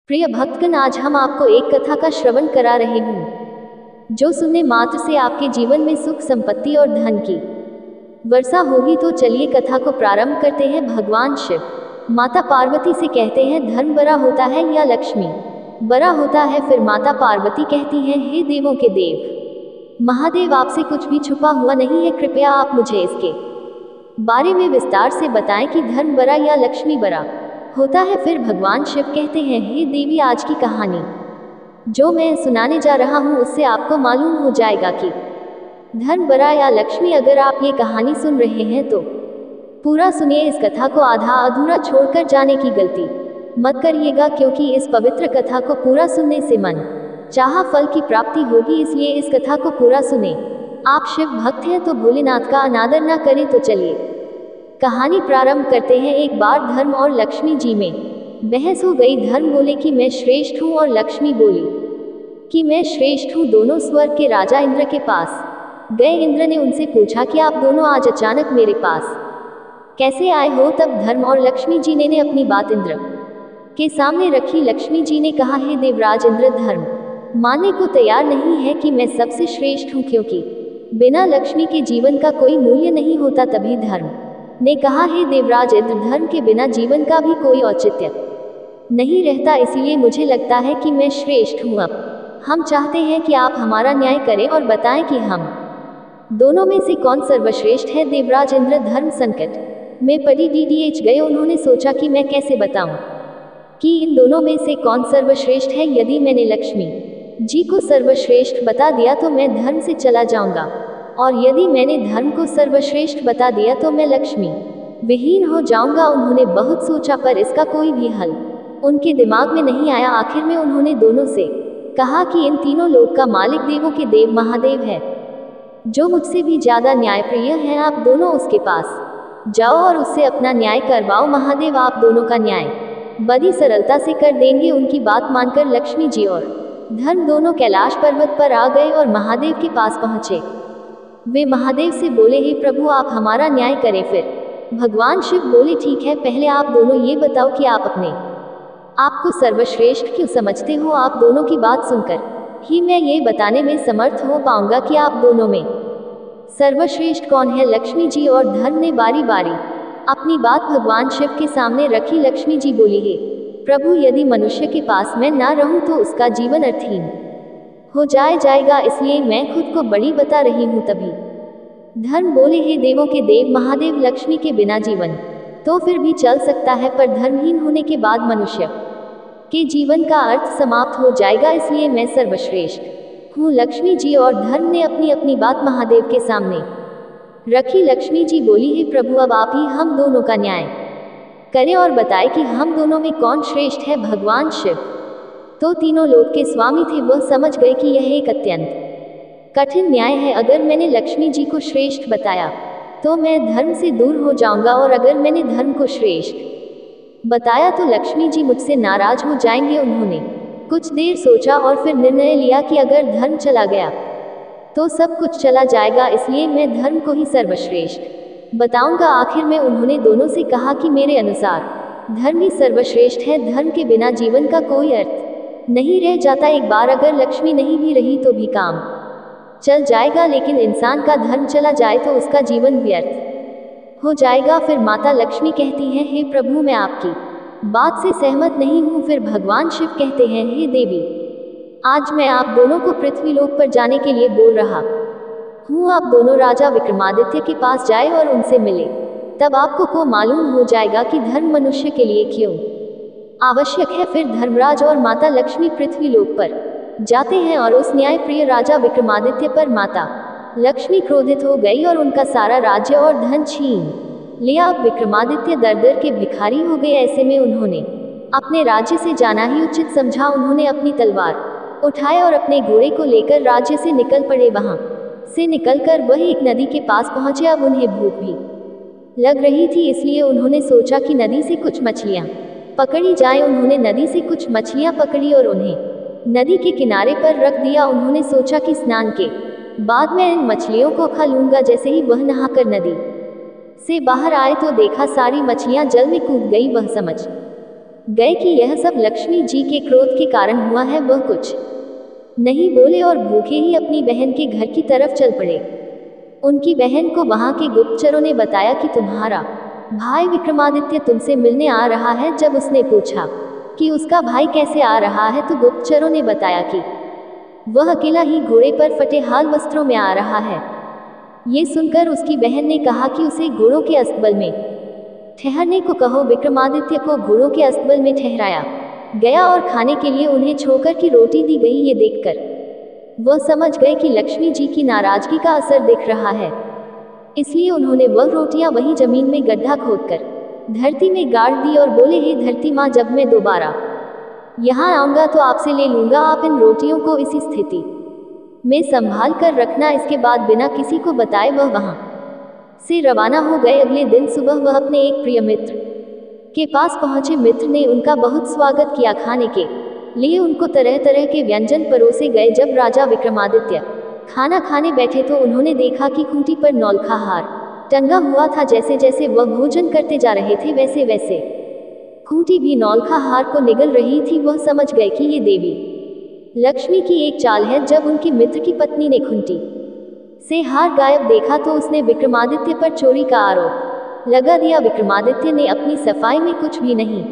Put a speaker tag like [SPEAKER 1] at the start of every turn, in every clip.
[SPEAKER 1] प्रिय भक्तगण, आज हम आपको एक कथा का श्रवण करा रहे हूँ जो सुनने मात्र से आपके जीवन में सुख, संपत्ति और धन की वर्षा होगी। तो चलिए कथा को प्रारंभ करते हैं। भगवान शिव माता पार्वती से कहते हैं, धर्म बड़ा होता है या लक्ष्मी बड़ा होता है? फिर माता पार्वती कहती हैं, हे देवों के देव महादेव, आपसे कुछ भी छुपा हुआ नहीं है, कृपया आप मुझे इसके बारे में विस्तार से बताएं कि धर्म बड़ा या लक्ष्मी बड़ा होता है। फिर भगवान शिव कहते हैं, हे देवी, आज की कहानी जो मैं सुनाने जा रहा हूँ उससे आपको मालूम हो जाएगा कि धर्म बड़ा या लक्ष्मी। अगर आप ये कहानी सुन रहे हैं तो पूरा सुनिए। इस कथा को आधा अधूरा छोड़कर जाने की गलती मत करिएगा, क्योंकि इस पवित्र कथा को पूरा सुनने से मन चाहा फल की प्राप्ति होगी। इसलिए इस कथा को पूरा सुने। आप शिव भक्त हैं तो भोलेनाथ का अनादर ना करें। तो चलिए कहानी प्रारंभ करते हैं। एक बार धर्म और लक्ष्मी जी में बहस हो गई। धर्म बोले कि मैं श्रेष्ठ हूँ और लक्ष्मी बोली कि मैं श्रेष्ठ हूँ। दोनों स्वर्ग के राजा इंद्र के पास गए। इंद्र ने उनसे पूछा कि आप दोनों आज अचानक मेरे पास कैसे आए हो? तब धर्म और लक्ष्मी जी ने अपनी बात इंद्र के सामने रखी। लक्ष्मी जी ने कहा, हे देवराज इंद्र, धर्म मानने को तैयार नहीं है कि मैं सबसे श्रेष्ठ हूँ, क्योंकि बिना लक्ष्मी के जीवन का कोई मूल्य नहीं होता। तभी धर्म ने कहा, हे देवराज इंद्र, धर्म के बिना जीवन का भी कोई औचित्य नहीं रहता, इसलिए मुझे लगता है कि मैं श्रेष्ठ हूँ। अब हम चाहते हैं कि आप हमारा न्याय करें और बताएं कि हम दोनों में से कौन सर्वश्रेष्ठ है। देवराज इंद्र धर्म संकट में पड़ी डीडीएच गए। उन्होंने सोचा कि मैं कैसे बताऊं कि इन दोनों में से कौन सर्वश्रेष्ठ है। यदि मैंने लक्ष्मी जी को सर्वश्रेष्ठ बता दिया तो मैं धर्म से चला जाऊंगा, और यदि मैंने धर्म को सर्वश्रेष्ठ बता दिया तो मैं लक्ष्मी विहीन हो जाऊंगा। उन्होंने बहुत सोचा, पर इसका कोई भी हल उनके दिमाग में नहीं आया। आखिर में उन्होंने दोनों से कहा कि इन तीनों लोक का मालिक देवों के देव महादेव है, जो मुझसे भी ज्यादा न्यायप्रिय है। आप दोनों उसके पास जाओ और उससे अपना न्याय करवाओ। महादेव आप दोनों का न्याय बड़ी सरलता से कर देंगे। उनकी बात मानकर लक्ष्मी जी और धर्म दोनों कैलाश पर्वत पर आ गए और महादेव के पास पहुंचे। वे महादेव से बोले, हे प्रभु, आप हमारा न्याय करें। फिर भगवान शिव बोले, ठीक है, पहले आप दोनों ये बताओ कि आप अपने आपको सर्वश्रेष्ठ क्यों समझते हो? आप दोनों की बात सुनकर ही मैं ये बताने में समर्थ हो पाऊंगा कि आप दोनों में सर्वश्रेष्ठ कौन है। लक्ष्मी जी और धर्म ने बारी बारी अपनी बात भगवान शिव के सामने रखी। लक्ष्मी जी बोली, हे प्रभु, यदि मनुष्य के पास मैं ना रहूं तो उसका जीवन अर्थहीन हो जाएगा, इसलिए मैं खुद को बड़ी बता रही हूँ। तभी धर्म बोले, हे देवों के देव महादेव, लक्ष्मी के बिना जीवन तो फिर भी चल सकता है, पर धर्महीन होने के बाद मनुष्य के जीवन का अर्थ समाप्त हो जाएगा, इसलिए मैं सर्वश्रेष्ठ हूँ। लक्ष्मी जी और धर्म ने अपनी अपनी बात महादेव के सामने रखी। लक्ष्मी जी बोली, हे प्रभु, अब आप ही हम दोनों का न्याय करें और बताएं कि हम दोनों में कौन श्रेष्ठ है। भगवान शिव तो तीनों लोक के स्वामी थे। वह समझ गए कि यह एक अत्यंत कठिन न्याय है। अगर मैंने लक्ष्मी जी को श्रेष्ठ बताया तो मैं धर्म से दूर हो जाऊंगा, और अगर मैंने धर्म को श्रेष्ठ बताया तो लक्ष्मी जी मुझसे नाराज हो जाएंगे। उन्होंने कुछ देर सोचा और फिर निर्णय लिया कि अगर धर्म चला गया तो सब कुछ चला जाएगा, इसलिए मैं धर्म को ही सर्वश्रेष्ठ बताऊंगा। आखिर में उन्होंने दोनों से कहा कि मेरे अनुसार धर्म ही सर्वश्रेष्ठ है। धर्म के बिना जीवन का कोई अर्थ नहीं रह जाता। एक बार अगर लक्ष्मी नहीं भी रही तो भी काम चल जाएगा, लेकिन इंसान का धर्म चला जाए तो उसका जीवन व्यर्थ हो जाएगा। फिर माता लक्ष्मी कहती हैं, हे प्रभु, मैं आपकी बात से सहमत नहीं हूँ। फिर भगवान शिव कहते हैं, हे देवी, आज मैं आप दोनों को पृथ्वी लोक पर जाने के लिए बोल रहा हूँ। आप दोनों राजा विक्रमादित्य के पास जाए और उनसे मिले, तब आपको को मालूम हो जाएगा कि धर्म मनुष्य के लिए क्यों आवश्यक है। फिर धर्मराज और माता लक्ष्मी पृथ्वी लोक पर जाते हैं और उस न्यायप्रिय राजा विक्रमादित्य पर माता लक्ष्मी क्रोधित हो गई और उनका सारा राज्य और धन छीन लिया। अब विक्रमादित्य दर दर के भिखारी हो गए। ऐसे में उन्होंने अपने राज्य से जाना ही उचित समझा। उन्होंने अपनी तलवार उठाया और अपने घोड़े को लेकर राज्य से निकल पड़े। वहां से निकलकर वह एक नदी के पास पहुंचे। अब उन्हें भूख भी लग रही थी, इसलिए उन्होंने सोचा कि नदी से कुछ मछलियां पकड़ी जाए। उन्होंने नदी से कुछ मछलियां पकड़ी और उन्हें नदी के किनारे पर रख दिया। उन्होंने सोचा कि स्नान के बाद मैं इन मछलियों को खा लूंगा। जैसे ही वह नहाकर नदी से बाहर आए तो देखा सारी मछलियां जल में कूद गई। वह समझ गए कि यह सब लक्ष्मी जी के क्रोध के कारण हुआ है। वह कुछ नहीं बोले और भूखे ही अपनी बहन के घर की तरफ चल पड़े। उनकी बहन को वहां के गुप्तचरों ने बताया कि तुम्हारा भाई विक्रमादित्य तुमसे मिलने आ रहा है। जब उसने पूछा कि उसका भाई कैसे आ रहा है, तो गुप्तचरों ने बताया कि वह अकेला ही घोड़े पर फटे हाल वस्त्रों में आ रहा है। ये सुनकर उसकी बहन ने कहा कि उसे घोड़ों के अस्तबल में ठहरने को कहो। विक्रमादित्य को घोड़ों के अस्तबल में ठहराया गया और खाने के लिए उन्हें छोकर की रोटी दी गई। ये देखकर वह समझ गए कि लक्ष्मी जी की नाराजगी का असर दिख रहा है, इसलिए उन्होंने वह रोटियां वहीं जमीन में गड्ढा खोदकर धरती में गाड़ दी और बोले, हे धरती माँ, जब मैं दोबारा यहाँ आऊँगा तो आपसे ले लूँगा। आप इन रोटियों को इसी स्थिति में संभाल कर रखना। इसके बाद बिना किसी को बताए वह वहाँ से रवाना हो गए। अगले दिन सुबह वह अपने एक प्रिय मित्र के पास पहुंचे। मित्र ने उनका बहुत स्वागत किया। खाने के लिए उनको तरह तरह के व्यंजन परोसे गए। जब राजा विक्रमादित्य खाना खाने बैठे तो उन्होंने देखा कि खूंटी पर नौलखा हार टंगा हुआ था। जैसे जैसे वह भोजन करते जा रहे थे वैसे वैसे खूंटी भी नौलखा हार को निगल रही थी। वह समझ गए कि ये देवी लक्ष्मी की एक चाल है। जब उनके मित्र की पत्नी ने खूंटी से हार गायब देखा तो उसने विक्रमादित्य पर चोरी का आरोप लगा दिया। विक्रमादित्य ने अपनी सफाई में कुछ भी नहीं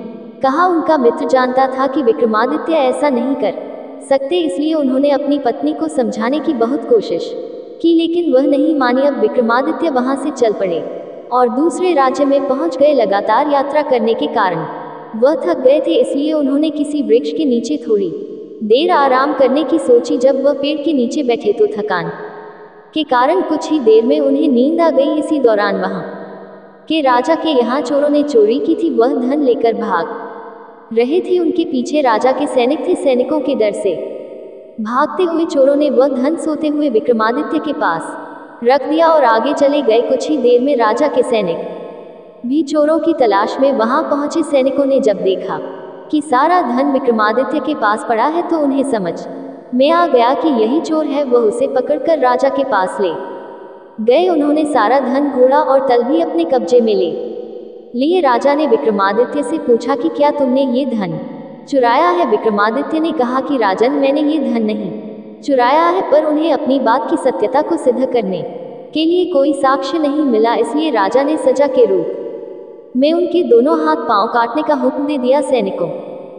[SPEAKER 1] कहा। उनका मित्र जानता था कि विक्रमादित्य ऐसा नहीं कर सकते, इसलिए उन्होंने अपनी पत्नी को समझाने की बहुत कोशिश की, लेकिन वह नहीं मानी। अब विक्रमादित्य वहां से चल पड़े और दूसरे राज्य में पहुंच गए। लगातार यात्रा करने के कारण वह थक गए थे, इसलिए उन्होंने किसी वृक्ष के नीचे थोड़ी देर आराम करने की सोची। जब वह पेड़ के नीचे बैठे तो थकान के कारण कुछ ही देर में उन्हें नींद आ गई। इसी दौरान वहां के राजा के यहाँ चोरों ने चोरी की थी। वह धन लेकर भाग रहे थे। उनके पीछे राजा के सैनिक थे। सैनिकों के डर से भागते हुए चोरों ने वह धन सोते हुए विक्रमादित्य के पास रख दिया और आगे चले गए। कुछ ही देर में राजा के सैनिक भी चोरों की तलाश में वहां पहुंचे। सैनिकों ने जब देखा कि सारा धन विक्रमादित्य के पास पड़ा है तो उन्हें समझ में आ गया कि यही चोर है। वह उसे पकड़कर राजा के पास ले गए। उन्होंने सारा धन, घोड़ा और तल भी अपने कब्जे में ले लिए। राजा ने विक्रमादित्य से पूछा कि क्या तुमने ये धन चुराया है? विक्रमादित्य ने कहा कि राजन, मैंने ये धन नहीं चुराया है, पर उन्हें अपनी बात की सत्यता को सिद्ध करने के लिए कोई साक्ष्य नहीं मिला, इसलिए राजा ने सजा के रूप में उनके दोनों हाथ पांव काटने का हुक्म दे दिया। सैनिकों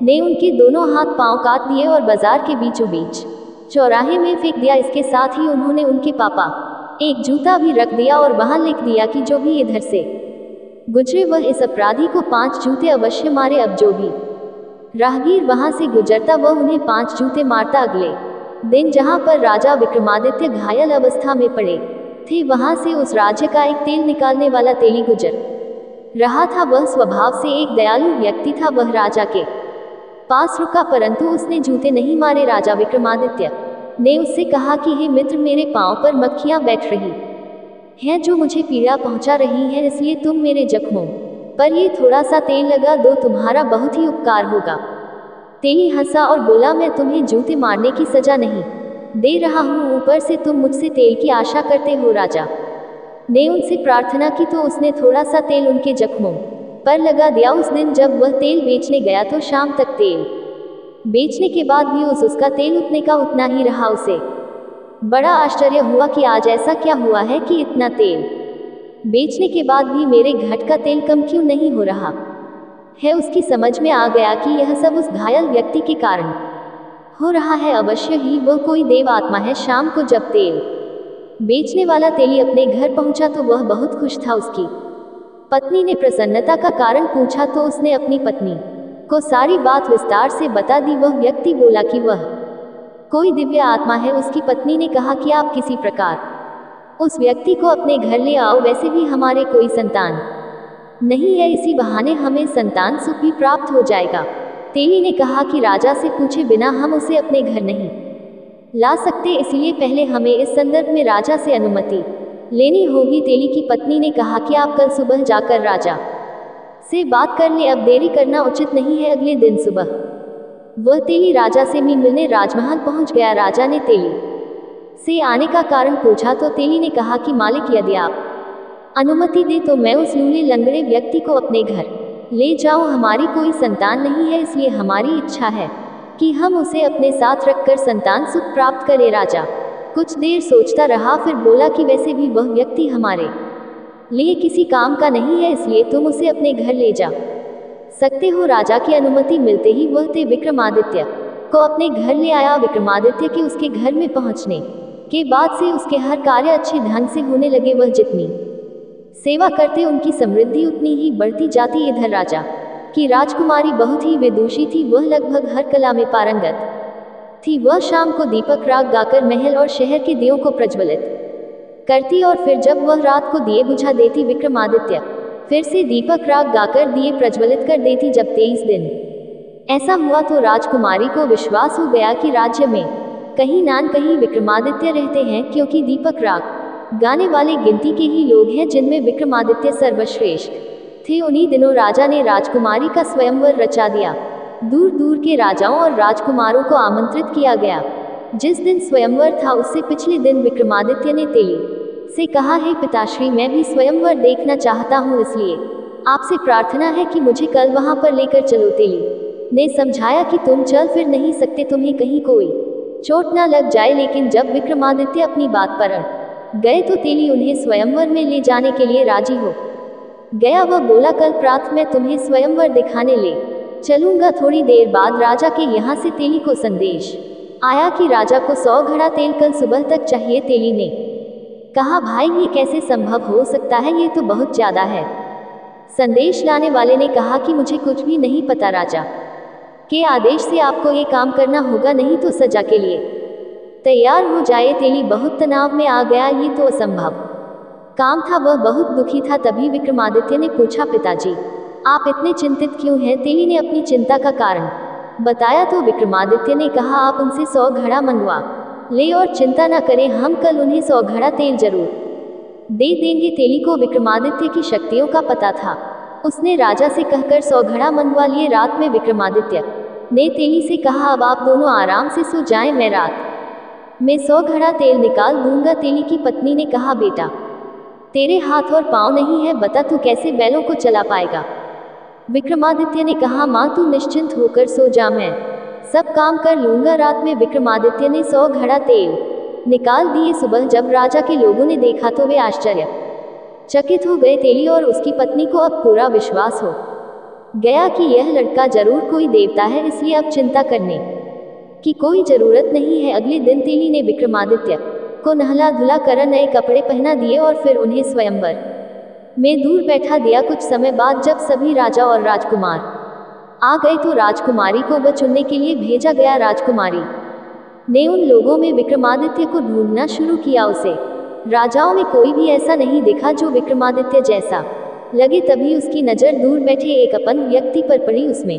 [SPEAKER 1] ने उनके दोनों हाथ पांव काट दिए और बाजार के बीचों बीच चौराहे में फेंक दिया। इसके साथ ही उन्होंने उनके पापा एक जूता भी रख दिया और वहां लिख दिया कि जो भी इधर से गुजरे वह इस अपराधी को 5 जूते अवश्य मारे। अब जो भी राहगीर वहां से गुजरता वह उन्हें 5 जूते मारता। अगले दिन जहां पर राजा विक्रमादित्य घायल अवस्था में पड़े थे, वहां से उस राज्य का एक तेल निकालने वाला तेली गुजर रहा था। वह स्वभाव से एक दयालु व्यक्ति था। वह राजा के पास रुका, परंतु उसने जूते नहीं मारे। राजा विक्रमादित्य ने उससे कहा कि हे मित्र, मेरे पांव पर मक्खियां बैठ रही हैं जो मुझे पीड़ा पहुंचा रही है, इसलिए तुम मेरे जख्मों पर ये थोड़ा सा तेल लगा दो, तुम्हारा बहुत ही उपकार होगा। तेली हंसा और बोला, मैं तुम्हें जूते मारने की सजा नहीं दे रहा हूँ, ऊपर से तुम मुझसे तेल की आशा करते हो। राजा ने उनसे प्रार्थना की तो उसने थोड़ा सा तेल उनके जख्मों पर लगा दिया। उस दिन जब वह तेल बेचने गया तो शाम तक तेल बेचने के बाद भी उसका तेल उतने का उतना ही रहा। उसे बड़ा आश्चर्य हुआ कि आज ऐसा क्या हुआ है कि इतना तेल बेचने के बाद भी मेरे घट का तेल कम क्यों नहीं हो रहा है। उसकी समझ में आ गया कि यह सब उस घायल व्यक्ति के कारण हो रहा है। अवश्य ही वह कोई देव आत्मा है। शाम को जब तेल बेचने वाला तेली अपने घर पहुंचा तो वह बहुत खुश था। उसकी पत्नी ने प्रसन्नता का कारण पूछा तो उसने अपनी पत्नी को सारी बात विस्तार से बता दी। वह व्यक्ति बोला कि वह कोई दिव्य आत्मा है। उसकी पत्नी ने कहा कि आप किसी प्रकार उस व्यक्ति को अपने घर ले आओ, वैसे भी हमारे कोई संतान नहीं है, इसी बहाने हमें संतान सुख भी प्राप्त हो जाएगा। तेली ने कहा कि राजा से पूछे बिना हम उसे अपने घर नहीं ला सकते, इसलिए पहले हमें इस संदर्भ में राजा से अनुमति लेनी होगी। तेली की पत्नी ने कहा कि आप कल सुबह जाकर राजा से बात कर ले, अब देरी करना उचित नहीं है। अगले दिन सुबह वह तेली राजा से मिलने राजमहल पहुंच गया। राजा ने तेली से आने का कारण पूछा तो तेली ने कहा कि मालिक, यदि आप अनुमति दे तो मैं उस लूले लंगड़े व्यक्ति को अपने घर ले जाओ, हमारी कोई संतान नहीं है, इसलिए हमारी इच्छा है कि हम उसे अपने साथ रखकर संतान सुख प्राप्त करें। राजा कुछ देर सोचता रहा, फिर बोला कि वैसे भी वह व्यक्ति हमारे लिए किसी काम का नहीं है, इसलिए तुम उसे अपने घर ले जा सकते हो। राजा की अनुमति मिलते ही वह ते विक्रमादित्य को अपने घर ले आया। विक्रमादित्य के उसके घर में पहुंचने के बाद से उसके हर कार्य अच्छे ढंग से होने लगे। वह जितनी सेवा करते उनकी समृद्धि उतनी ही बढ़ती जाती। इधर राजा की राजकुमारी बहुत ही विदुषी थी, वह लगभग हर कला में पारंगत थी। वह शाम को दीपक राग गाकर महल और शहर के दियों को प्रज्वलित करती और फिर जब वह रात को दिए बुझा देती, विक्रमादित्य फिर से दीपक राग गाकर दिए प्रज्वलित कर देती। जब 23 दिन ऐसा हुआ तो राजकुमारी को विश्वास हो गया कि राज्य में कहीं ना कहीं विक्रमादित्य रहते हैं, क्योंकि दीपक राग गाने वाले गिनती के ही लोग हैं जिनमें विक्रमादित्य सर्वश्रेष्ठ थे। उन्हीं दिनों राजा ने राजकुमारी का स्वयंवर रचा दिया। दूर दूर के राजाओं और राजकुमारों को आमंत्रित किया गया। जिस दिन स्वयंवर था उससे पिछले दिन विक्रमादित्य ने तेली से कहा, हे पिताश्री, मैं भी स्वयंवर देखना चाहता हूँ, इसलिए आपसे प्रार्थना है कि मुझे कल वहाँ पर लेकर चलो। तेली ने समझाया कि तुम चल फिर नहीं सकते, तुम्हें कहीं कोई चोट ना लग जाए। लेकिन जब विक्रमादित्य अपनी बात पर अड़ गए तो तेली उन्हें स्वयंवर में ले जाने के लिए राजी हो गया। वह बोला, कल प्रातः मैं तुम्हें स्वयंवर दिखाने ले चलूंगा। थोड़ी देर बाद राजा के यहाँ से तेली को संदेश आया कि राजा को 100 घड़ा तेल कल सुबह तक चाहिए। तेली ने कहा, भाई ये कैसे संभव हो सकता है, ये तो बहुत ज्यादा है। संदेश लाने वाले ने कहा कि मुझे कुछ भी नहीं पता, राजा के आदेश से आपको ये काम करना होगा, नहीं तो सजा के लिए तैयार हो जाए। तेली बहुत तनाव में आ गया, ये तो असंभव काम था। वह बहुत दुखी था। तभी विक्रमादित्य ने पूछा, पिताजी आप इतने चिंतित क्यों हैं? तेली ने अपनी चिंता का कारण बताया तो विक्रमादित्य ने कहा, आप उनसे 100 घड़ा मंगवा ले और चिंता न करें, हम कल उन्हें 100 घड़ा तेल जरूर दे देंगे। तेली को विक्रमादित्य की शक्तियों का पता था। उसने राजा से कहकर 100 घड़ा मंगवा लिए। रात में विक्रमादित्य ने तेली से कहा, अब आप दोनों आराम से सो जाएं, मैं रात में 100 घड़ा तेल निकाल दूंगा। तेली की पत्नी ने कहा, बेटा तेरे हाथ और पाँव नहीं है, बता तू कैसे बैलों को चला पाएगा? विक्रमादित्य ने कहा, माँ तू निश्चिंत होकर सो जा, मैं सब काम कर लूंगा। रात में विक्रमादित्य ने 100 घड़ा तेल निकाल दिए। सुबह जब राजा के लोगों ने देखा तो वे आश्चर्यचकित हो गए। तेली और उसकी पत्नी को अब पूरा विश्वास हो गया कि यह लड़का जरूर कोई देवता है, इसलिए अब चिंता करने की कोई जरूरत नहीं है। अगले दिन तेली ने विक्रमादित्य को नहला धुला कर नए कपड़े पहना दिए और फिर उन्हें स्वयंवर में दूर बैठा दिया। कुछ समय बाद जब सभी राजा और राजकुमार आ गए तो राजकुमारी को वह चुनने के लिए भेजा गया। राजकुमारी ने उन लोगों में विक्रमादित्य को ढूंढना शुरू किया। उसे राजाओं में कोई भी ऐसा नहीं दिखा जो विक्रमादित्य जैसा लगे। तभी उसकी नज़र दूर बैठे एक अपन व्यक्ति पर पड़ी। उसमें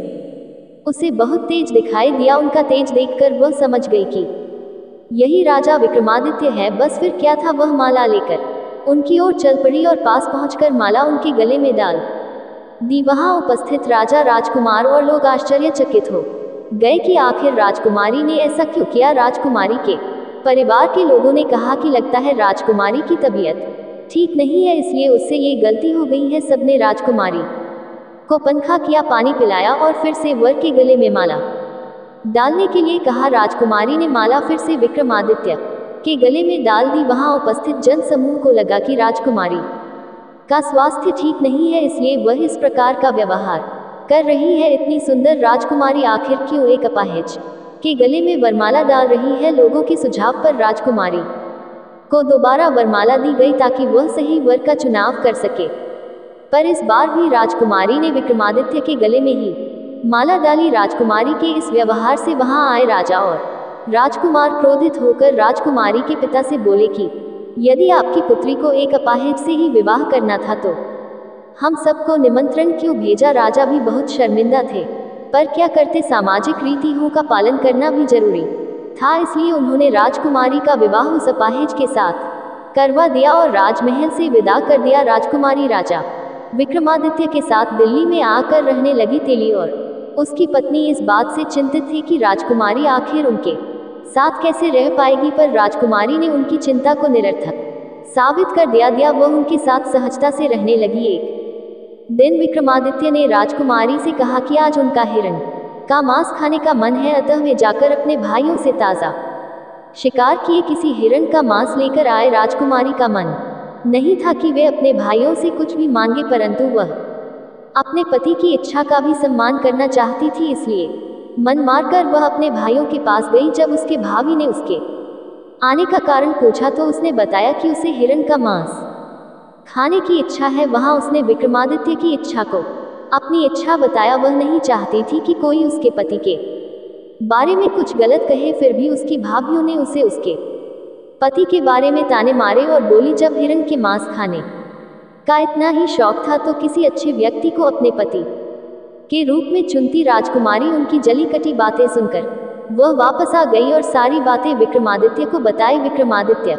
[SPEAKER 1] उसे बहुत तेज दिखाई दिया। उनका तेज देखकर वह समझ गई कि यही राजा विक्रमादित्य है। बस फिर क्या था, वह माला लेकर उनकी ओर चल पड़ी और पास पहुंचकर माला उनके गले में डाल दी। वहां उपस्थित राजा, राजकुमार और लोग आश्चर्यचकित हो गए कि आखिर राजकुमारी ने ऐसा क्यों किया। राजकुमारी के परिवार के लोगों ने कहा कि लगता है राजकुमारी की तबीयत ठीक नहीं है, इसलिए उससे ये गलती हो गई है। सबने राजकुमारी को पंखा किया, पानी पिलाया और फिर से वर के गले में माला डालने के लिए कहा। राजकुमारी ने माला फिर से विक्रमादित्य के गले में डाल दी। वहां उपस्थित जन समूह को लगा कि राजकुमारी का स्वास्थ्य ठीक नहीं है, इसलिए वह इस प्रकार का व्यवहार कर रही है। इतनी सुंदर राजकुमारी आखिर क्यों एक अपाहिज के गले में वरमाला डाल रही है? लोगों के सुझाव पर राजकुमारी को दोबारा वरमाला दी गई ताकि वह सही वर का चुनाव कर सके। पर इस बार भी राजकुमारी ने विक्रमादित्य के गले में ही माला डाली। राजकुमारी के इस व्यवहार से वहां आए राजा और राजकुमार क्रोधित होकर राजकुमारी के पिता से बोले कि यदि आपकी पुत्री को एक अपाहिज से ही विवाह करना था तो हम सबको निमंत्रण क्यों भेजा? राजा भी बहुत शर्मिंदा थे, पर क्या करते, सामाजिक रीतियों का पालन करना भी जरूरी था। इसलिए उन्होंने राजकुमारी का विवाह उस अपाहिज के साथ करवा दिया और राजमहल से विदा कर दिया। राजकुमारी राजा विक्रमादित्य के साथ दिल्ली में आकर रहने लगी। तेली और उसकी पत्नी इस बात से चिंतित थी कि राजकुमारी आखिर उनके साथ कैसे रह पाएगी, पर राजकुमारी ने उनकी चिंता को निरर्थक साबित कर दिया। वह उनके साथ सहजता से रहने लगी। एक दिन विक्रमादित्य ने राजकुमारी से कहा कि आज उनका हिरण का मांस खाने का मन है, अतः वे जाकर अपने भाइयों से ताज़ा शिकार किए किसी हिरण का मांस लेकर आए। राजकुमारी का मन नहीं था कि वे अपने भाइयों से कुछ भी मांगे, परंतु वह अपने पति की इच्छा का भी सम्मान करना चाहती थी, इसलिए मन मारकर वह अपने भाइयों के पास गई। जब उसके भाभी ने उसके आने का कारण पूछा तो उसने बताया कि उसे हिरण का मांस खाने की इच्छा है। वहां उसने विक्रमादित्य की इच्छा को अपनी इच्छा बताया। वह नहीं चाहती थी कि कोई उसके पति के बारे में कुछ गलत कहे, फिर भी उसकी भाभीयों ने उसे उसके पति के बारे में ताने मारे और बोली, जब हिरण के मांस खाने का इतना ही शौक था तो किसी अच्छे व्यक्ति को अपने पति के रूप में चुनती। राजकुमारी उनकी जली कटी बातें सुनकर वह वापस आ गई और सारी बातें विक्रमादित्य को बताई। विक्रमादित्य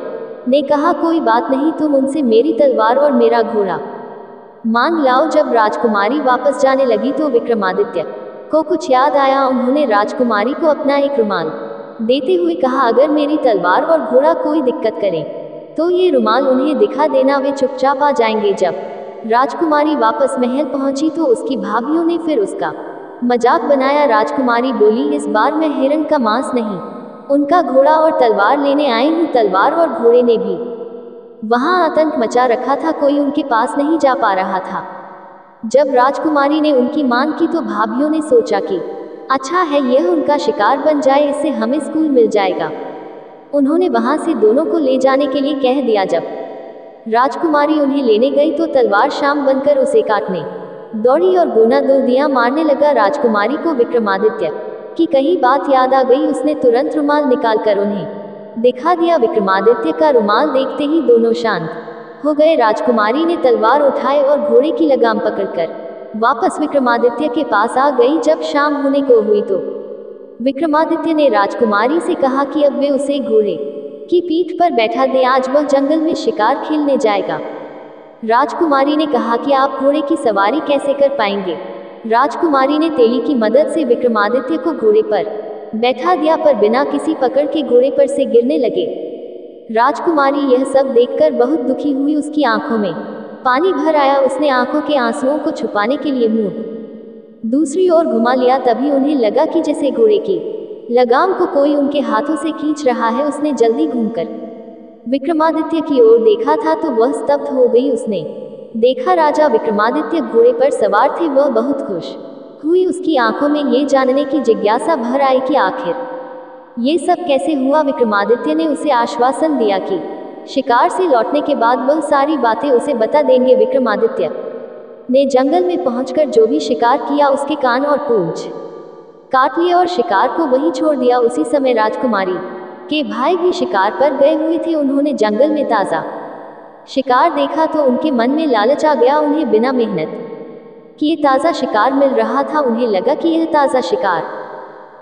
[SPEAKER 1] ने कहा, कोई बात नहीं, तुम उनसे मेरी तलवार और मेरा घोड़ा मांग लाओ। जब राजकुमारी वापस जाने लगी तो विक्रमादित्य को कुछ याद आया। उन्होंने राजकुमारी को अपना एक रुमाल देते हुए कहा, अगर मेरी तलवार और घोड़ा कोई दिक्कत करे तो ये रुमाल उन्हें दिखा देना, वे चुपचाप आ जाएंगे। जब राजकुमारी वापस महल पहुंची तो उसकी भाभीयों ने फिर उसका मजाक बनाया। राजकुमारी बोली, इस बार मैं हिरण का मांस नहीं, उनका घोड़ा और तलवार लेने आई हूँ। तलवार और घोड़े ने भी वहां आतंक मचा रखा था, कोई उनके पास नहीं जा पा रहा था। जब राजकुमारी ने उनकी मांग की तो भाभीयों ने सोचा कि अच्छा है, यह उनका शिकार बन जाए, इससे हमें स्कूल मिल जाएगा। उन्होंने वहां से दोनों को ले जाने के लिए कह दिया। जब राजकुमारी उन्हें लेने गई तो तलवार शाम बनकर उसे काटने दौड़ी और गोना दो दिया मारने लगा। राजकुमारी को विक्रमादित्य की कही बात याद आ गई। उसने तुरंत रुमाल निकालकर उन्हें दिखा दिया। विक्रमादित्य का रुमाल देखते ही दोनों शांत हो गए। राजकुमारी ने तलवार उठाए और घोड़े की लगाम पकड़कर वापस विक्रमादित्य के पास आ गई। जब शाम होने को हुई तो विक्रमादित्य ने राजकुमारी से कहा कि अब वे उसे घोड़े की पीठ पर बैठा दे, आज वह जंगल में शिकार खेलने जाएगा। राजकुमारी ने कहा कि आप घोड़े की सवारी कैसे कर पाएंगे। राजकुमारी ने तेली की मदद से विक्रमादित्य को घोड़े पर बैठा दिया, पर बिना किसी पकड़ के घोड़े पर से गिरने लगे। राजकुमारी यह सब देखकर बहुत दुखी हुई, उसकी आंखों में पानी भर आया। उसने आंखों के आंसुओं को छुपाने के लिए मुंह दूसरी ओर घुमा लिया। तभी उन्हें लगा कि जैसे घोड़े की लगाम को कोई उनके हाथों से खींच रहा है। उसने जल्दी घूमकर विक्रमादित्य की ओर देखा था तो वह स्तब्ध हो गई। उसने देखा राजा विक्रमादित्य घोड़े पर सवार थे। वह बहुत खुश हुई, उसकी आंखों में ये जानने की जिज्ञासा भर आई कि आखिर ये सब कैसे हुआ। विक्रमादित्य ने उसे आश्वासन दिया कि शिकार से लौटने के बाद वह सारी बातें उसे बता देंगे। विक्रमादित्य ने जंगल में पहुंचकर जो भी शिकार किया उसके कान और पूंछ काट लिए और शिकार को वहीं छोड़ दिया। उसी समय राजकुमारी के भाई भी शिकार पर गए हुए थे। उन्होंने जंगल में ताज़ा शिकार देखा तो उनके मन में लालच आ गया। उन्हें बिना मेहनत किए ताज़ा शिकार मिल रहा था। उन्हें लगा कि यह ताज़ा शिकार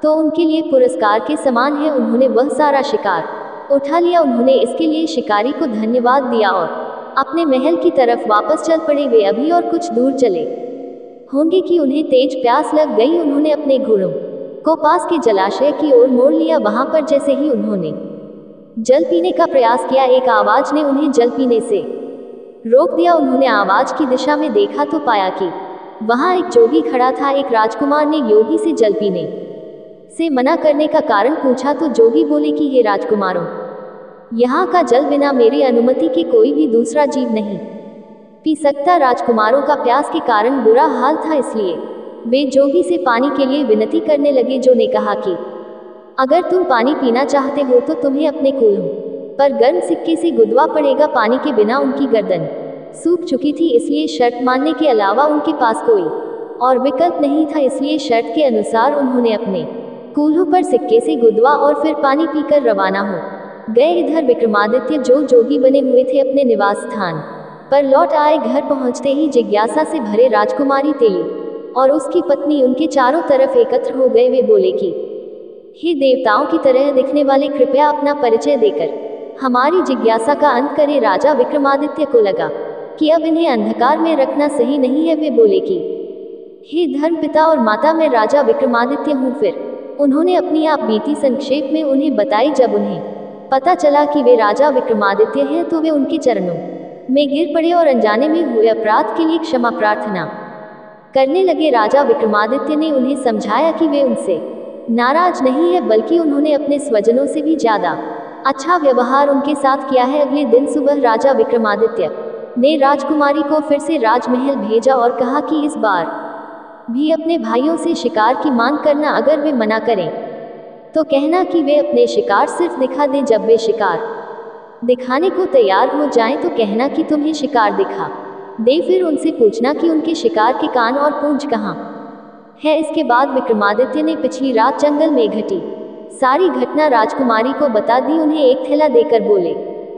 [SPEAKER 1] तो उनके लिए पुरस्कार के समान है। उन्होंने वह सारा शिकार उठा लिया। उन्होंने इसके लिए शिकारी को धन्यवाद दिया और अपने महल की तरफ वापस चल पड़े। वे अभी और कुछ दूर चले होंगे कि उन्हें तेज प्यास लग गई। उन्होंने अपने घोड़ों को पास के जलाशय की ओर मोड़ लिया। वहां पर जैसे ही उन्होंने जल पीने का प्रयास किया, एक आवाज ने उन्हें जल पीने से रोक दिया। उन्होंने आवाज की दिशा में देखा तो पाया कि वहां एक जोगी खड़ा था। एक राजकुमार ने योगी से जल पीने से मना करने का कारण पूछा तो जोगी बोले कि हे राजकुमारों, यहाँ का जल बिना मेरी अनुमति के कोई भी दूसरा जीव नहीं पी सकता। राजकुमारों का प्यास के कारण बुरा हाल था, इसलिए वे जोगी से पानी के लिए विनती करने लगे। जो ने कहा कि अगर तुम पानी पीना चाहते हो तो तुम्हें अपने कूल्हों पर गर्म सिक्के से गुदवा पड़ेगा। पानी के बिना उनकी गर्दन सूख चुकी थी, इसलिए शर्त मानने के अलावा उनके पास कोई और विकल्प नहीं था। इसलिए शर्त के अनुसार उन्होंने अपने कूल्हों पर सिक्के से गुदवा और फिर पानी पीकर रवाना हो गए। इधर विक्रमादित्य जो जोगी बने हुए थे अपने निवास स्थान पर लौट आए। घर पहुंचते ही जिज्ञासा से भरे राजकुमारी तेली और उसकी पत्नी उनके चारों तरफ एकत्र हो गए। वे बोले कि हे देवताओं की तरह दिखने वाले, कृपया अपना परिचय देकर हमारी जिज्ञासा का अंत करें। राजा विक्रमादित्य को लगा कि अब इन्हें अंधकार में रखना सही नहीं है। वे बोले कि हे धर्मपिता और माता, मैं राजा विक्रमादित्य हूँ। फिर उन्होंने अपनी आप बीती संक्षेप में उन्हें बताई। जब उन्हें पता चला कि वे राजा विक्रमादित्य हैं तो वे उनके चरणों में गिर पड़े और अनजाने में हुए अपराध के लिए क्षमा प्रार्थना करने लगे। राजा विक्रमादित्य ने उन्हें समझाया कि वे उनसे नाराज नहीं है, बल्कि उन्होंने अपने स्वजनों से भी ज्यादा अच्छा व्यवहार उनके साथ किया है। अगले दिन सुबह राजा विक्रमादित्य ने राजकुमारी को फिर से राजमहल भेजा और कहा कि इस बार भी अपने भाइयों से शिकार की मांग करना। अगर वे मना करें तो कहना कि वे अपने शिकार सिर्फ दिखा दें। जब वे शिकार दिखाने को तैयार हो जाएं तो कहना कि तुम्हें शिकार दिखा दे। फिर उनसे पूछना कि उनके शिकार के कान और पूंछ कहाँ है। इसके बाद विक्रमादित्य ने पिछली रात जंगल में घटी सारी घटना राजकुमारी को बता दी। उन्हें एक थैला देकर बोले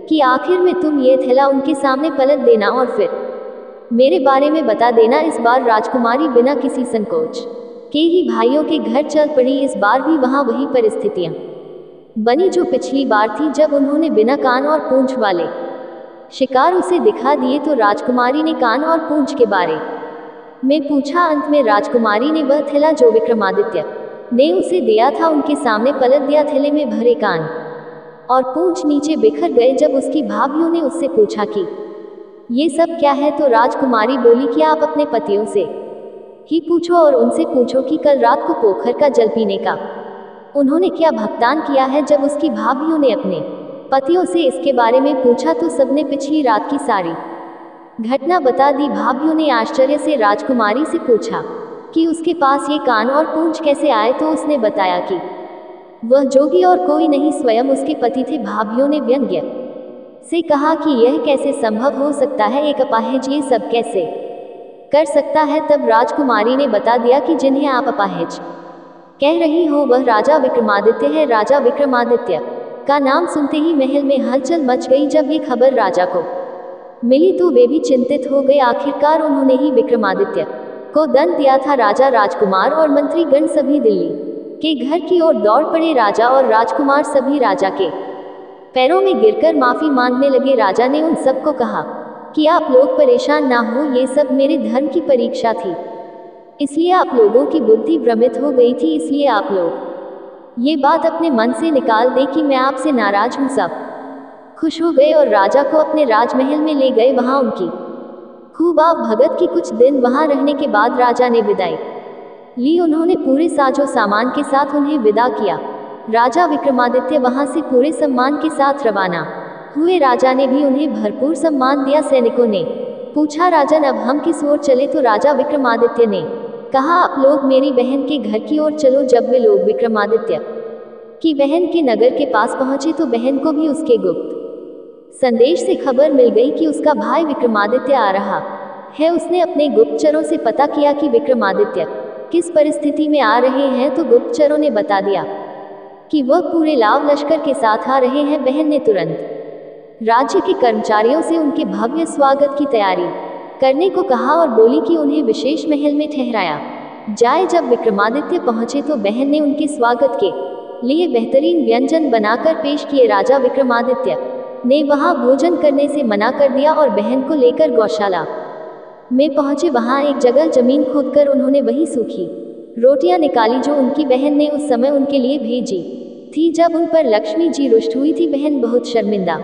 [SPEAKER 1] कि आखिर में तुम ये थैला उनके सामने पलट देना और फिर मेरे बारे में बता देना। इस बार राजकुमारी बिना किसी संकोच के ही भाइयों के घर चल पड़ी। इस बार भी वहां वही परिस्थितियां बनी जो पिछली बार थी, जब उन्होंने बिना कान और पूंछ वाले शिकार उसे दिखा दिए तो राजकुमारी ने कान और पूंछ के बारे में पूछा। अंत में राजकुमारी ने वह थैला जो विक्रमादित्य ने उसे दिया था उनके सामने पलट दिया। थैले में भरे कान और पूंछ नीचे बिखर गए। जब उसकी भाभियों ने उससे पूछा कि ये सब क्या है, तो राजकुमारी बोली कि आप अपने पतियों से ही पूछो और उनसे पूछो कि कल रात को पोखर का जल पीने का उन्होंने क्या भुगतान किया है। जब उसकी भाभियों ने अपने पतियों से इसके बारे में पूछा तो सबने पिछली रात की सारी घटना बता दी। भाभियों ने आश्चर्य से राजकुमारी से पूछा कि उसके पास ये कान और पूंछ कैसे आए, तो उसने बताया कि वह जोगी और कोई नहीं स्वयं उसके पति थे। भाभियों ने व्यंग्य से कहा कि यह कैसे संभव हो सकता है, एक अपाहिज ये सब कैसे कर सकता है। तब राजकुमारी ने बता दिया कि जिन्हें आप अपाहिज कह रही हो वह राजा विक्रमादित्य है। राजा विक्रमादित्य का नाम सुनते ही महल में हलचल मच गई। जब ये खबर राजा को मिली तो वे भी चिंतित हो गए। आखिरकार उन्होंने ही विक्रमादित्य को दंड दिया था। राजा, राजकुमार और मंत्रीगण सभी दिल्ली के घर की ओर दौड़ पड़े। राजा और राजकुमार सभी राजा के पैरों में गिरकर माफी मांगने लगे। राजा ने उन सबको कहा कि आप लोग परेशान ना हो, ये सब मेरे धर्म की परीक्षा थी, इसलिए आप लोगों की बुद्धि भ्रमित हो गई थी, इसलिए आप लोग ये बात अपने मन से निकाल दे कि मैं आपसे नाराज हूँ। सब खुश हो गए और राजा को अपने राजमहल में ले गए। वहां उनकी खूब आव भगत की। कुछ दिन वहां रहने के बाद राजा ने विदाई ली। उन्होंने पूरे साजो सामान के साथ उन्हें विदा किया। राजा विक्रमादित्य वहां से पूरे सम्मान के साथ रवाना हुए। राजा ने भी उन्हें भरपूर सम्मान दिया। सैनिकों ने पूछा, राजन अब हम किस ओर चले, तो राजा विक्रमादित्य ने कहा, आप लोग मेरी बहन के घर की ओर चलो। जब वे लोग विक्रमादित्य की बहन के नगर के पास पहुंचे तो बहन को भी उसके गुप्त संदेश से खबर मिल गई कि उसका भाई विक्रमादित्य आ रहा है। उसने अपने गुप्तचरों से पता किया कि विक्रमादित्य किस परिस्थिति में आ रहे हैं, तो गुप्तचरों ने बता दिया कि वह पूरे लाव लश्कर के साथ आ रहे हैं। बहन ने तुरंत राज्य के कर्मचारियों से उनके भव्य स्वागत की तैयारी करने को कहा और बोली कि उन्हें विशेष महल में ठहराया जाए। जब विक्रमादित्य पहुंचे तो बहन ने उनके स्वागत के लिए बेहतरीन व्यंजन बनाकर पेश किए। राजा विक्रमादित्य ने वहां भोजन करने से मना कर दिया और बहन को लेकर गौशाला में पहुंचे। वहां एक जगह जमीन खोदकर उन्होंने वही सूखी रोटियां निकाली जो उनकी बहन ने उस समय उनके लिए भेजी थी। जब उन पर लक्ष्मी जी रुष्ट हुई थी, बहन बहुत शर्मिंदा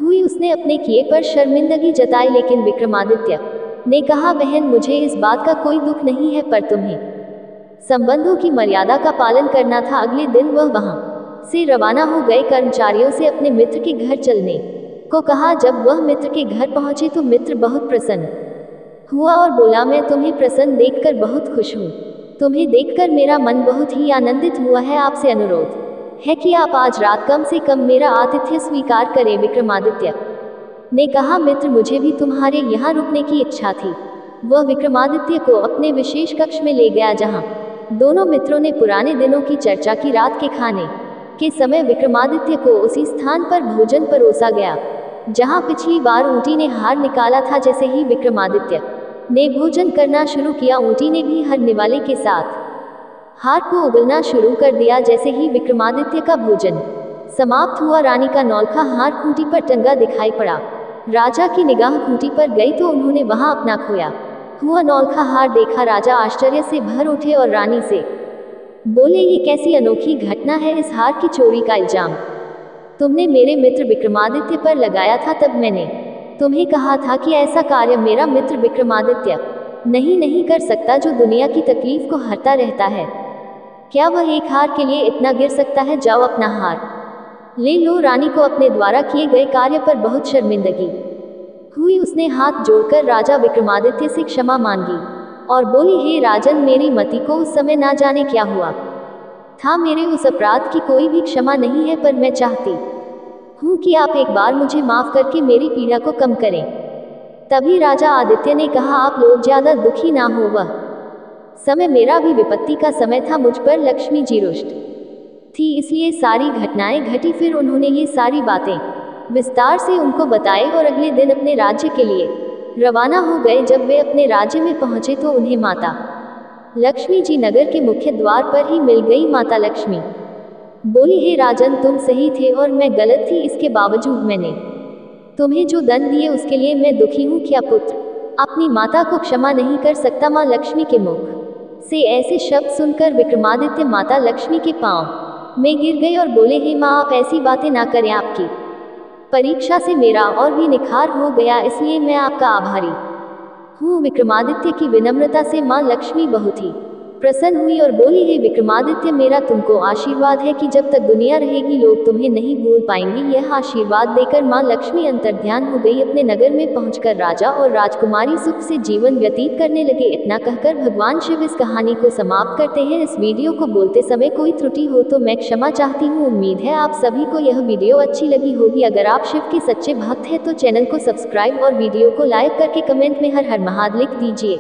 [SPEAKER 1] हुई। उसने अपने किए पर शर्मिंदगी जताई, लेकिन विक्रमादित्य ने कहा, बहन मुझे इस बात का कोई दुख नहीं है, पर तुम्हें संबंधों की मर्यादा का पालन करना था। अगले दिन वह वहां से रवाना हो गए। कर्मचारियों से अपने मित्र के घर चलने को कहा। जब वह मित्र के घर पहुंचे तो मित्र बहुत प्रसन्न हुआ और बोला, मैं तुम्हें प्रसन्न देखकर बहुत खुश हूँ। तुम्हें देखकर मेरा मन बहुत ही आनंदित हुआ है। आपसे अनुरोध है कि आप आज रात कम से कम मेरा आतिथ्य स्वीकार करें। विक्रमादित्य ने कहा, मित्र मुझे भी तुम्हारे यहाँ रुकने की इच्छा थी। वह विक्रमादित्य को अपने विशेष कक्ष में ले गया, जहाँ दोनों मित्रों ने पुराने दिनों की चर्चा की। रात के खाने के समय विक्रमादित्य को उसी स्थान पर भोजन परोसा गया जहाँ पिछली बार ऊँटी ने हार निकाला था। जैसे ही विक्रमादित्य ने भोजन करना शुरू किया, ऊँटी ने भी हर निवाले के साथ हार को उगलना शुरू कर दिया। जैसे ही विक्रमादित्य का भोजन समाप्त हुआ, रानी का नौलखा हार खूंटी पर टंगा दिखाई पड़ा। राजा की निगाह खूंटी पर गई तो उन्होंने वहां अपना खोया हुआ नौलखा हार देखा। राजा आश्चर्य से भर उठे और रानी से बोले, ये कैसी अनोखी घटना है। इस हार की चोरी का इल्जाम तुमने मेरे मित्र विक्रमादित्य पर लगाया था, तब मैंने तुम्हें कहा था कि ऐसा कार्य मेरा मित्र विक्रमादित्य नहीं कर सकता, जो दुनिया की तकलीफ को हरता रहता है। क्या वह एक हार के लिए इतना गिर सकता है? जाओ अपना हार ले लो। रानी को अपने द्वारा किए गए कार्य पर बहुत शर्मिंदगी हुई। उसने हाथ जोड़कर राजा विक्रमादित्य से क्षमा मांगी और बोली, हे राजन, मेरी मति को उस समय ना जाने क्या हुआ था। मेरे उस अपराध की कोई भी क्षमा नहीं है, पर मैं चाहती हूँ कि आप एक बार मुझे माफ करके मेरी पीड़ा को कम करें। तभी राजा आदित्य ने कहा, आप लोग ज्यादा दुखी ना हो, वह समय मेरा भी विपत्ति का समय था। मुझ पर लक्ष्मी जी रुष्ट थी, इसलिए सारी घटनाएं घटी। फिर उन्होंने ये सारी बातें विस्तार से उनको बताए और अगले दिन अपने राज्य के लिए रवाना हो गए। जब वे अपने राज्य में पहुंचे तो उन्हें माता लक्ष्मी जी नगर के मुख्य द्वार पर ही मिल गई। माता लक्ष्मी बोली, हे राजन, तुम सही थे और मैं गलत थी। इसके बावजूद मैंने तुम्हें जो दंड दिए उसके लिए मैं दुखी हूँ। क्या पुत्र अपनी माता को क्षमा नहीं कर सकता? माँ लक्ष्मी के मुख से ऐसे शब्द सुनकर विक्रमादित्य माता लक्ष्मी के पांव में गिर गए और बोले, हे माँ, आप ऐसी बातें ना करें। आपकी परीक्षा से मेरा और भी निखार हो गया, इसलिए मैं आपका आभारी हूँ। विक्रमादित्य की विनम्रता से माँ लक्ष्मी बहुत ही प्रसन्न हुई और बोली, हे विक्रमादित्य, मेरा तुमको आशीर्वाद है कि जब तक दुनिया रहेगी लोग तुम्हें नहीं भूल पाएंगे। यह आशीर्वाद देकर माँ लक्ष्मी अंतर्ध्यान हो गई। अपने नगर में पहुंचकर राजा और राजकुमारी सुख से जीवन व्यतीत करने लगे। इतना कहकर भगवान शिव इस कहानी को समाप्त करते हैं। इस वीडियो को बोलते समय कोई त्रुटि हो तो मैं क्षमा चाहती हूँ। उम्मीद है आप सभी को यह वीडियो अच्छी लगी होगी। अगर आप शिव के सच्चे भक्त हैं तो चैनल को सब्सक्राइब और वीडियो को लाइक करके कमेंट में हर हर महादेव लिख दीजिए।